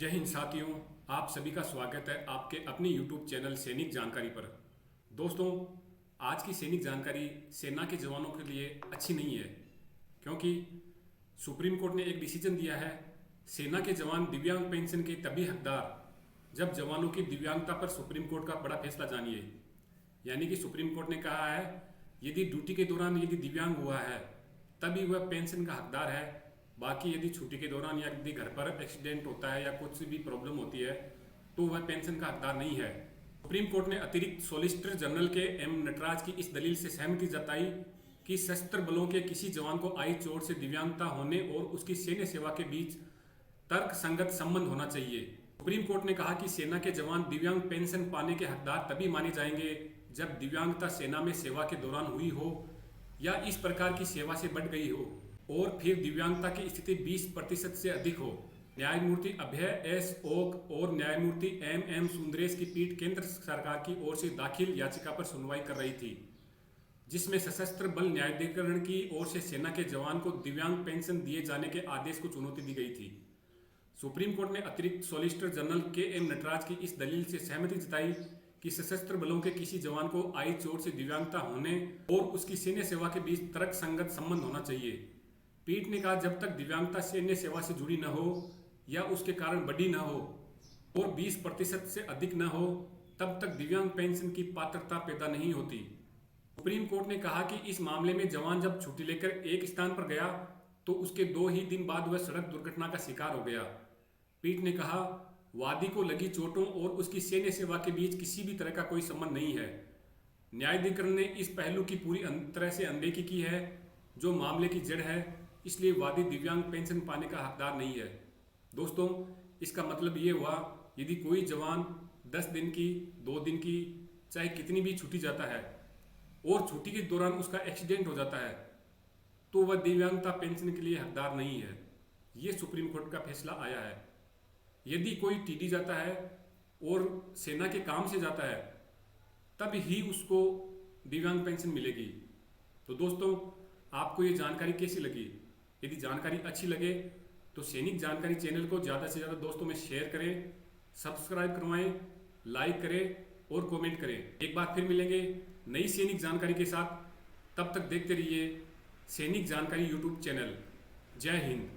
जय हिंद साथियों, आप सभी का स्वागत है आपके अपने YouTube चैनल सैनिक जानकारी पर। दोस्तों, आज की सैनिक जानकारी सेना के जवानों के लिए अच्छी नहीं है, क्योंकि सुप्रीम कोर्ट ने एक डिसीजन दिया है। सेना के जवान दिव्यांग पेंशन के तभी हकदार जब जवानों की दिव्यांगता पर सुप्रीम कोर्ट का बड़ा फैसला जानिए। यानी कि सुप्रीम कोर्ट ने कहा है, यदि ड्यूटी के दौरान यदि दिव्यांग हुआ है तभी वह पेंशन का हकदार है। बाकी यदि छुट्टी के दौरान या यदि घर पर एक्सीडेंट होता है या कुछ भी प्रॉब्लम होती है तो वह पेंशन का हकदार नहीं है। सुप्रीम कोर्ट ने अतिरिक्त सॉलिसिटर जनरल के एम नटराज की इस दलील से सहमति जताई कि सशस्त्र बलों के किसी जवान को आई चोट से दिव्यांगता होने और उसकी सैन्य सेवा के बीच तर्क संगत संबंध होना चाहिए। सुप्रीम कोर्ट ने कहा कि सेना के जवान दिव्यांग पेंशन पाने के हकदार तभी माने जाएंगे जब दिव्यांगता सेना में सेवा के दौरान हुई हो या इस प्रकार की सेवा से बढ़ गई हो और फिर दिव्यांगता की स्थिति 20% से अधिक हो। न्यायमूर्ति अभय एस ओक और न्यायमूर्ति एम एम सुंदरेश की पीठ केंद्र सरकार की ओर से दाखिल याचिका पर सुनवाई कर रही थी, जिसमें सशस्त्र बल न्यायाधिकरण की ओर से सेना के जवान को दिव्यांग पेंशन दिए जाने के आदेश को चुनौती दी गई थी। सुप्रीम कोर्ट ने अतिरिक्त सॉलिसिटर जनरल के एम नटराज की इस दलील से सहमति जताई कि सशस्त्र बलों के किसी जवान को आई चोट से दिव्यांगता होने और उसकी सैन्य सेवा के बीच तर्क संगत संबंध होना चाहिए। पीठ ने कहा, जब तक दिव्यांगता सैन्य सेवा से जुड़ी न हो या उसके कारण बढ़ी न हो और 20% से अधिक न हो, तब तक दिव्यांग पेंशन की पात्रता पैदा नहीं होती। सुप्रीम कोर्ट ने कहा कि इस मामले में जवान जब छुट्टी लेकर एक स्थान पर गया तो उसके 2 ही दिन बाद वह सड़क दुर्घटना का शिकार हो गया। पीठ ने कहा, वादी को लगी चोटों और उसकी सैन्य सेवा के बीच किसी भी तरह का कोई संबंध नहीं है। न्यायाधिकरण ने इस पहलू की पूरी तरह से अनदेखी की है, जो मामले की जड़ है, इसलिए वादी दिव्यांग पेंशन पाने का हकदार नहीं है। दोस्तों, इसका मतलब ये हुआ, यदि कोई जवान 10 दिन की, 2 दिन की, चाहे कितनी भी छुट्टी जाता है और छुट्टी के दौरान उसका एक्सीडेंट हो जाता है तो वह दिव्यांगता पेंशन के लिए हकदार नहीं है। ये सुप्रीम कोर्ट का फैसला आया है। यदि कोई टीडी जाता है और सेना के काम से जाता है तब ही उसको दिव्यांग पेंशन मिलेगी। तो दोस्तों, आपको ये जानकारी कैसी लगी? यदि जानकारी अच्छी लगे तो सैनिक जानकारी चैनल को ज़्यादा से ज़्यादा दोस्तों में शेयर करें, सब्सक्राइब करवाएं, लाइक करें और कमेंट करें। एक बार फिर मिलेंगे नई सैनिक जानकारी के साथ। तब तक देखते रहिए सैनिक जानकारी यूट्यूब चैनल। जय हिंद।